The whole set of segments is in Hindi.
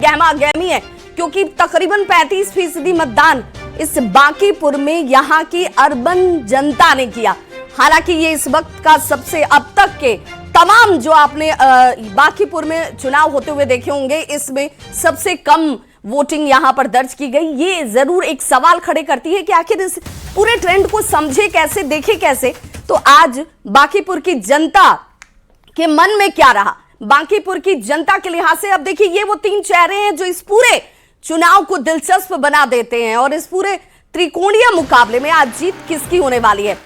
गहमा गहमी है, क्योंकि तकरीबन 35% मतदान इस बांकीपुर में यहाँ की अर्बन जनता ने किया। हालांकि ये इस वक्त का सबसे अब तक के तमाम जो आपने बांकीपुर में चुनाव होते हुए देखे होंगे, इसमें सबसे कम वोटिंग यहां पर दर्ज की गई। ये जरूर एक सवाल खड़े करती है कि आखिर इस पूरे ट्रेंड को समझे कैसे, देखे कैसे। तो आज बांकीपुर की जनता के मन में क्या रहा, बांकीपुर की जनता के लिहाज से अब देखिए, ये वो 3 चेहरे हैं जो इस पूरे चुनाव को दिलचस्प बना देते हैं। और इस पूरे त्रिकोणीय मुकाबले में आज जीत किसकी होने वाली है।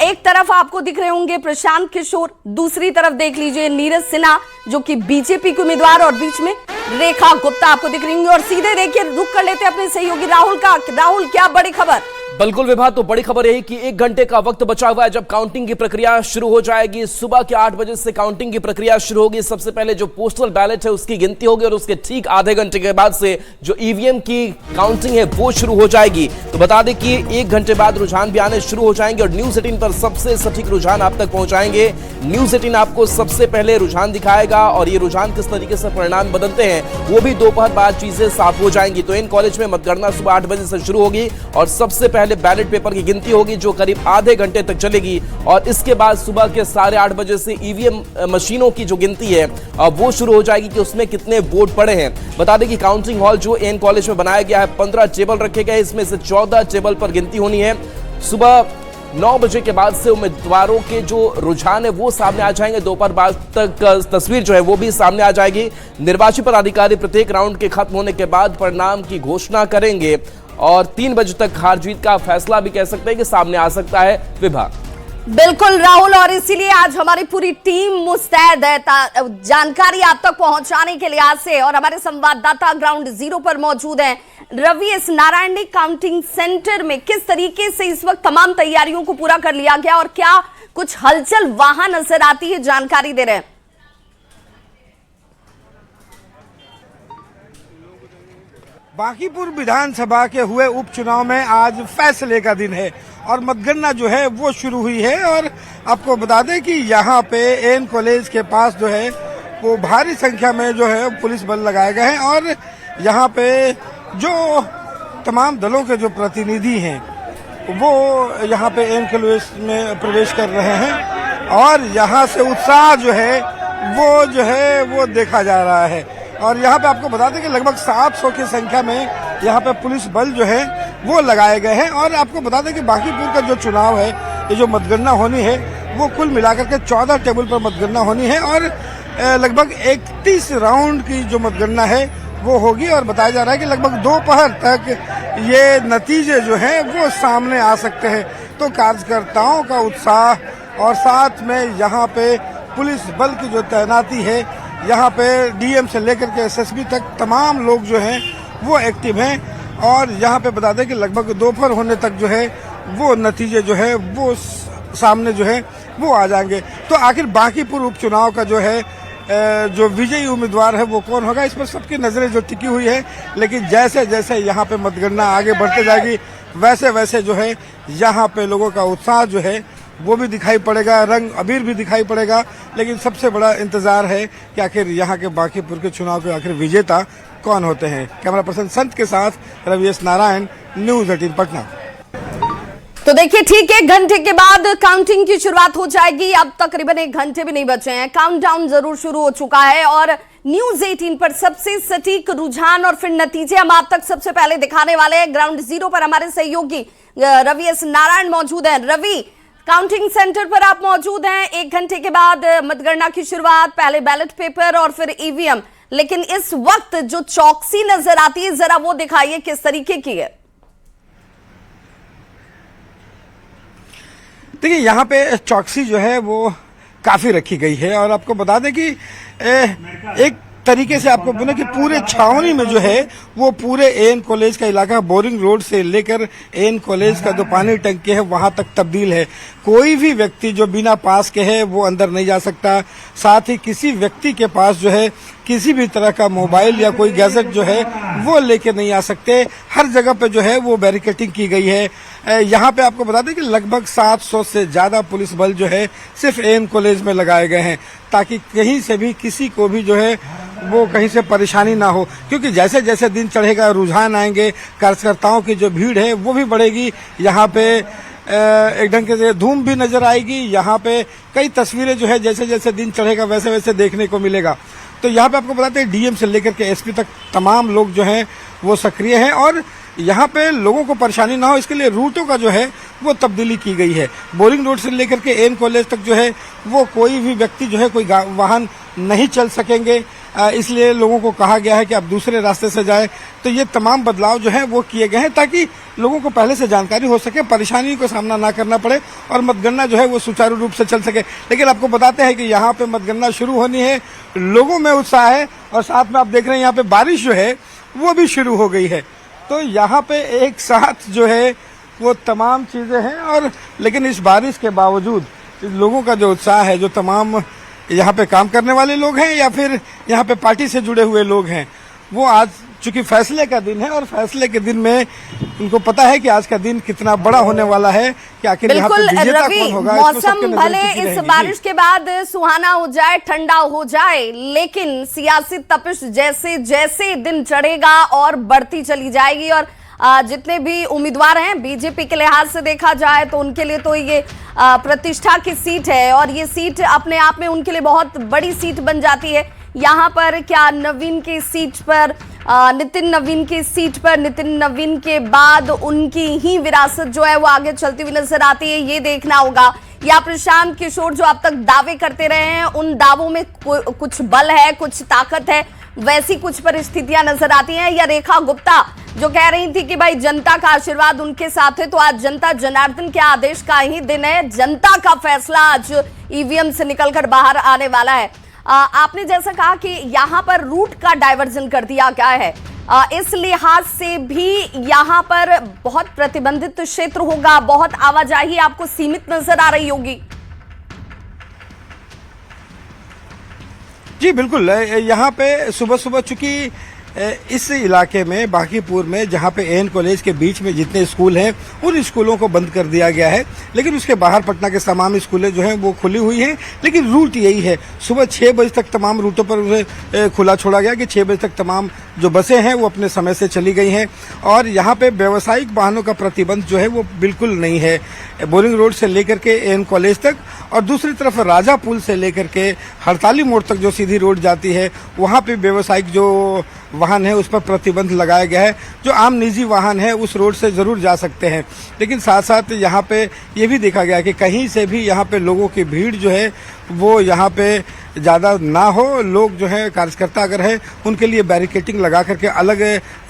एक तरफ आपको दिख रहे होंगे प्रशांत किशोर, दूसरी तरफ देख लीजिए नीरज सिन्हा जो कि बीजेपी के उम्मीदवार, और बीच में रेखा गुप्ता आपको दिख रही होंगी। और सीधे देखिए रुक कर लेते अपने सहयोगी राहुल का। राहुल, क्या बड़ी खबर? बिल्कुल विभा, तो बड़ी खबर यही कि 1 घंटे का वक्त बचा हुआ है जब काउंटिंग की प्रक्रिया शुरू हो जाएगी। सुबह के 8 बजे से काउंटिंग की प्रक्रिया शुरू होगी। सबसे पहले जो पोस्टल बैलेट है उसकी गिनती होगी और उसके ठीक आधे घंटे के बाद से जो ईवीएम की काउंटिंग है वो शुरू हो जाएगी। तो बता दें कि 1 घंटे बाद रुझान भी आने शुरू हो जाएंगे और न्यूज 18 पर सबसे सटीक रुझान आप तक पहुंचाएंगे। न्यूज 18 आपको सबसे पहले रुझान दिखाएगा और ये रुझान किस तरीके से परिणाम बदलते हैं वो भी दोपहर बाद चीजें साफ हो जाएंगी। तो इन कॉलेज में मतगणना सुबह 8 बजे से शुरू होगी और सबसे पहले बैलेट पेपर की गिनती होगी जो करीब आधे घंटे तक चलेगी। और इसके बाद सुबह के 8:30 बजे से ईवीएम मशीनों की जो गिनती है वो शुरू हो जाएगी कि उसमें कितने वोट पड़े हैं। बता दें कि काउंटिंग हॉल जो एन कॉलेज में बनाया गया है, 15 टेबल रखे गए, इसमें से 14 टेबल पर गिनती होनी है। सुबह 9 बजे के बाद से उम्मीदवारों के जो रुझान है वो सामने आ जाएंगे। दोपहर बाद तक तस्वीर जो है वो भी सामने आ जाएगी। निर्वाची पदाधिकारी प्रत्येक राउंड के खत्म होने के बाद परिणाम की घोषणा करेंगे और 3 बजे तक हार जीत का फैसला भी कह सकते हैं कि सामने आ सकता है। विभा, बिल्कुल राहुल, और इसीलिए आज हमारी पूरी टीम मुस्तैद है जानकारी आप तक पहुंचाने के लिहाज से। और हमारे संवाददाता ग्राउंड जीरो पर मौजूद हैं। रवि, एस नारायण ने काउंटिंग सेंटर में किस तरीके से इस वक्त तमाम तैयारियों को पूरा कर लिया गया और क्या कुछ हलचल वहां नजर आती है, जानकारी दे रहे हैं। बांकीपुर विधानसभा के हुए उपचुनाव में आज फैसले का दिन है और मतगणना जो है वो शुरू हुई है। और आपको बता दें कि यहाँ पे एन कॉलेज के पास जो है वो भारी संख्या में जो है पुलिस बल लगाए गए हैं और यहाँ पे जो तमाम दलों के जो प्रतिनिधि हैं वो यहाँ पे एन कॉलेज में प्रवेश कर रहे हैं और यहाँ से उत्साह जो है वो देखा जा रहा है। और यहाँ पे आपको बता दें कि लगभग 700 की संख्या में यहाँ पे पुलिस बल जो है वो लगाए गए हैं। और आपको बता दें कि बांकीपुर का जो चुनाव है, ये जो मतगणना होनी है वो कुल मिलाकर के 14 टेबल पर मतगणना होनी है और लगभग 31 राउंड की जो मतगणना है वो होगी। और बताया जा रहा है कि लगभग दोपहर तक ये नतीजे जो हैं वो सामने आ सकते हैं। तो कार्यकर्ताओं का उत्साह और साथ में यहाँ पे पुलिस बल की जो तैनाती है, यहाँ पे डीएम से लेकर के एसएसबी तक तमाम लोग जो हैं वो एक्टिव हैं। और यहाँ पे बता दें कि लगभग दोपहर होने तक जो है वो नतीजे जो है वो सामने जो है वो आ जाएंगे। तो आखिर बांकीपुर उपचुनाव का जो है जो विजयी उम्मीदवार है वो कौन होगा, इस पर सबकी नजरें जो टिकी हुई है। लेकिन जैसे जैसे यहाँ पे मतगणना आगे बढ़ते जाएगी वैसे वैसे जो है यहाँ पे लोगों का उत्साह जो है वो भी दिखाई पड़ेगा, रंग अबीर भी दिखाई पड़ेगा। लेकिन सबसे बड़ा इंतजार है कि आखिर यहाँ के बांकीपुर के चुनाव के आखिर विजेता कौन होते हैं। कैमरा पर्सन संत के साथ रवि, एस नारायण, न्यूज 18 पटना। तो देखिए, ठीक 1 घंटे के बाद काउंटिंग की शुरुआत हो जाएगी। अब तकरीबन 1 घंटे भी नहीं बचे हैं, काउंटडाउन जरूर शुरू हो चुका है और न्यूज 18 पर सबसे सटीक रुझान और फिर नतीजे हम आप तक सबसे पहले दिखाने वाले हैं। ग्राउंड जीरो पर हमारे सहयोगी रवि, एस नारायण मौजूद हैं। रवि, काउंटिंग सेंटर पर आप मौजूद हैं। 1 घंटे के बाद मतगणना की शुरुआत, पहले बैलेट पेपर और फिर ईवीएम। लेकिन इस वक्त जो चौकसी नजर आती है जरा वो दिखाइए किस तरीके की है। देखिए, यहाँ पे चौकसी जो है वो काफी रखी गई है और आपको बता दें कि एक तरीके से आपको बोले कि पूरे छावनी में जो है वो पूरे एन कॉलेज का इलाका बोरिंग रोड से लेकर एन कॉलेज का जो पानी टंकी है वहां तक तब्दील है। कोई भी व्यक्ति जो बिना पास के है वो अंदर नहीं जा सकता। साथ ही किसी व्यक्ति के पास जो है किसी भी तरह का मोबाइल या कोई गैजेट जो है वो लेके नहीं आ सकते। हर जगह पे जो है वो बैरिकेडिंग की गई है। यहाँ पे आपको बता दें कि लगभग 700 से ज्यादा पुलिस बल जो है सिर्फ एएन कॉलेज में लगाए गए हैं, ताकि कहीं से भी किसी को भी जो है वो कहीं से परेशानी ना हो। क्योंकि जैसे जैसे दिन चढ़ेगा रुझान आएंगे, कार्यकर्ताओं की जो भीड़ है वो भी बढ़ेगी। यहाँ पे एक ढंग से धूम भी नजर आएगी। यहाँ पे कई तस्वीरें जो है जैसे जैसे दिन चढ़ेगा वैसे वैसे देखने को मिलेगा। तो यहाँ पे आपको बताते हैं डीएम से लेकर के एसपी तक तमाम लोग जो हैं वो सक्रिय हैं और यहाँ पे लोगों को परेशानी ना हो इसके लिए रूटों का जो है वो तब्दीली की गई है। बोरिंग रोड से लेकर के एएन कॉलेज तक जो है वो कोई भी व्यक्ति जो है कोई वाहन नहीं चल सकेंगे, इसलिए लोगों को कहा गया है कि आप दूसरे रास्ते से जाएं। तो ये तमाम बदलाव जो है वो किए गए हैं ताकि लोगों को पहले से जानकारी हो सके, परेशानी का सामना ना करना पड़े और मतगणना जो है वो सुचारू रूप से चल सके। लेकिन आपको बताते हैं कि यहाँ पे मतगणना शुरू होनी है, लोगों में उत्साह है और साथ में आप देख रहे हैं यहाँ पे बारिश जो है वो भी शुरू हो गई है। तो यहाँ पे एक साथ जो है वो तमाम चीजें हैं और लेकिन इस बारिश के बावजूद लोगों का जो उत्साह है, जो तमाम यहाँ पे काम करने वाले लोग हैं या फिर यहाँ पे पार्टी से जुड़े हुए लोग हैं, वो आज चूंकि फैसले का दिन है और फैसले के दिन में उनको पता है कि आज का दिन कितना बड़ा होने वाला है कि आखिर यहाँ पे विजेता कौन होगा। मौसम भले इस बारिश के बाद सुहाना हो जाए, ठंडा हो जाए, लेकिन सियासी तपिश जैसे जैसे दिन चढ़ेगा और बढ़ती चली जाएगी। और जितने भी उम्मीदवार हैं बीजेपी के लिहाज से देखा जाए तो उनके लिए तो ये प्रतिष्ठा की सीट है और ये सीट अपने आप में उनके लिए बहुत बड़ी सीट बन जाती है। यहाँ पर क्या नवीन की सीट पर नितिन नवीन की सीट पर नितिन नवीन के बाद उनकी ही विरासत जो है वो आगे चलती हुई नजर आती है, ये देखना होगा। या प्रशांत किशोर जो अब तक दावे करते रहे हैं उन दावों में कुछ बल है, कुछ ताकत है, वैसी कुछ परिस्थितियां नजर आती हैं। या रेखा गुप्ता जो कह रही थी कि भाई जनता का आशीर्वाद उनके साथ है, तो आज जनता जनार्दन के आदेश का ही दिन है। जनता का फैसला आज ईवीएम से निकलकर बाहर आने वाला है। आपने जैसा कहा कि यहाँ पर रूट का डाइवर्जन कर दिया गया है, इस लिहाज से भी यहाँ पर बहुत प्रतिबंधित क्षेत्र होगा, बहुत आवाजाही आपको सीमित नजर आ रही होगी। जी बिल्कुल, यहाँ पे सुबह सुबह चूंकि इस इलाके में बांकीपुर में जहाँ पे एएन कॉलेज के बीच में जितने स्कूल हैं उन स्कूलों को बंद कर दिया गया है, लेकिन उसके बाहर पटना के तमाम स्कूलें जो हैं वो खुली हुई हैं। लेकिन रूट यही है, सुबह 6 बजे तक तमाम रूटों पर उन्हें खुला छोड़ा गया कि 6 बजे तक तमाम जो बसें हैं वो अपने समय से चली गई हैं और यहाँ पे व्यावसायिक वाहनों का प्रतिबंध जो है वो बिल्कुल नहीं है। बोरिंग रोड से लेकर के एएन कॉलेज तक और दूसरी तरफ राजा पुल से लेकर के हड़ताली मोड़ तक जो सीधी रोड जाती है वहाँ पे व्यावसायिक जो वाहन है उस पर प्रतिबंध लगाया गया है। जो आम निजी वाहन है उस रोड से जरूर जा सकते हैं, लेकिन साथ साथ यहाँ पे ये भी देखा गया कि कहीं से भी यहाँ पे लोगों की भीड़ जो है वो यहाँ पे ज़्यादा ना हो। लोग जो है कार्यकर्ता अगर है उनके लिए बैरिकेडिंग लगा करके अलग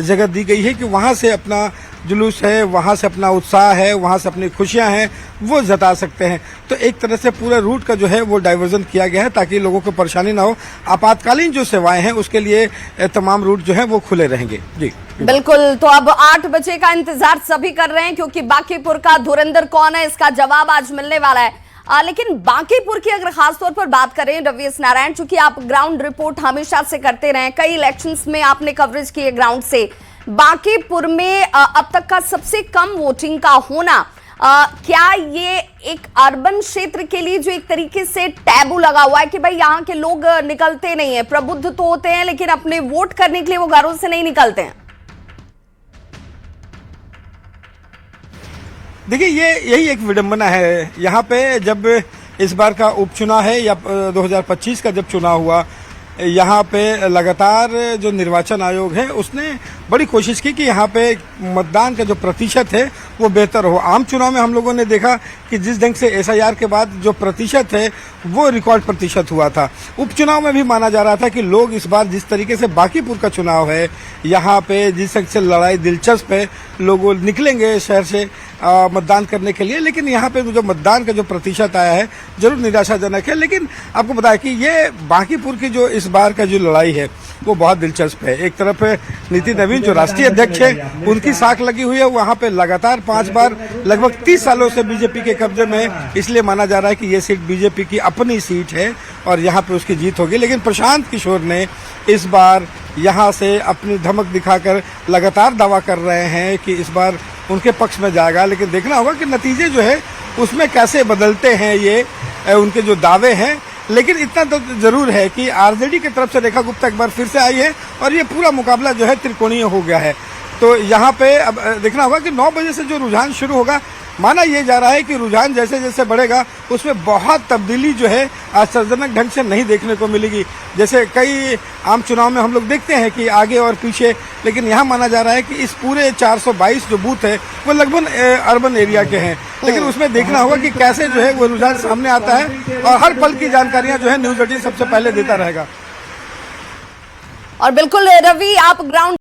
जगह दी गई है कि वहाँ से अपना जुलूस है, वहाँ से अपना उत्साह है, वहाँ से अपनी खुशियाँ हैं वो जता सकते हैं। तो एक तरह से पूरा रूट का जो है वो डाइवर्जन किया गया है ताकि लोगों को परेशानी ना हो। आपातकालीन जो सेवाएं हैं उसके लिए तमाम रूट जो है वो खुले रहेंगे। जी बिल्कुल, तो अब 8 बजे का इंतजार सभी कर रहे हैं क्योंकि बांकीपुर का धुरंधर कौन है इसका जवाब आज मिलने वाला है। लेकिन बांकीपुर की अगर खासतौर पर बात करें रवि एस नारायण, चूंकि आप ग्राउंड रिपोर्ट हमेशा से करते रहे, कई इलेक्शंस में आपने कवरेज की है ग्राउंड से, बांकीपुर में अब तक का सबसे कम वोटिंग का होना, क्या ये एक अर्बन क्षेत्र के लिए जो एक तरीके से टैबू लगा हुआ है कि भाई यहाँ के लोग निकलते नहीं है, प्रबुद्ध तो होते हैं लेकिन अपने वोट करने के लिए वो घरों से नहीं निकलते हैं? देखिए यही एक विडंबना है। यहाँ पे जब इस बार का उपचुनाव है या 2025 का जब चुनाव हुआ, यहाँ पे लगातार जो निर्वाचन आयोग है उसने बड़ी कोशिश की कि यहाँ पे मतदान का जो प्रतिशत है वो बेहतर हो। आम चुनाव में हम लोगों ने देखा कि जिस ढंग से एसआईआर के बाद जो प्रतिशत है वो रिकॉर्ड प्रतिशत हुआ था। उपचुनाव में भी माना जा रहा था कि लोग इस बार जिस तरीके से बांकीपुर का चुनाव है यहाँ पे जिस तरह से लड़ाई दिलचस्प है, लोग निकलेंगे शहर से मतदान करने के लिए, लेकिन यहाँ पे जो मतदान का जो प्रतिशत आया है जरूर निराशाजनक है। लेकिन आपको बताया कि ये बांकीपुर की जो इस बार का जो लड़ाई है वो बहुत दिलचस्प है। एक तरफ नितिन नवीन जो राष्ट्रीय अध्यक्ष है, उनकी साख लगी हुई है, वहां पे लगातार 5 बार लगभग 30 सालों से बीजेपी के कब्जे में है, इसलिए माना जा रहा है कि ये सीट बीजेपी की अपनी सीट है और यहाँ पे उसकी जीत होगी। लेकिन प्रशांत किशोर ने इस बार यहाँ से अपनी धमक दिखाकर लगातार दावा कर रहे हैं कि इस बार उनके पक्ष में जाएगा, लेकिन देखना होगा कि नतीजे जो है उसमें कैसे बदलते हैं ये उनके जो दावे हैं। लेकिन इतना तो जरूर है कि आरजेडी की तरफ से रेखा गुप्ता एक बार फिर से आई है और ये पूरा मुकाबला जो है त्रिकोणीय हो गया है। तो यहाँ पे अब देखना होगा कि 9 बजे से जो रुझान शुरू होगा, माना यह जा रहा है कि रुझान जैसे जैसे बढ़ेगा उसमें बहुत तब्दीली जो है आश्चर्यजनक ढंग से नहीं देखने को मिलेगी। जैसे कई आम चुनाव में हम लोग देखते हैं कि आगे और पीछे, लेकिन यहाँ माना जा रहा है कि इस पूरे 422 जो बूथ है वो लगभग अर्बन एरिया के हैं। लेकिन उसमें देखना होगा कि कैसे जो है वो रुझान सामने आता है और हर पल की जानकारियां जो है न्यूज़ 18 सबसे पहले देता रहेगा। और बिल्कुल रवि, आप ग्राउंड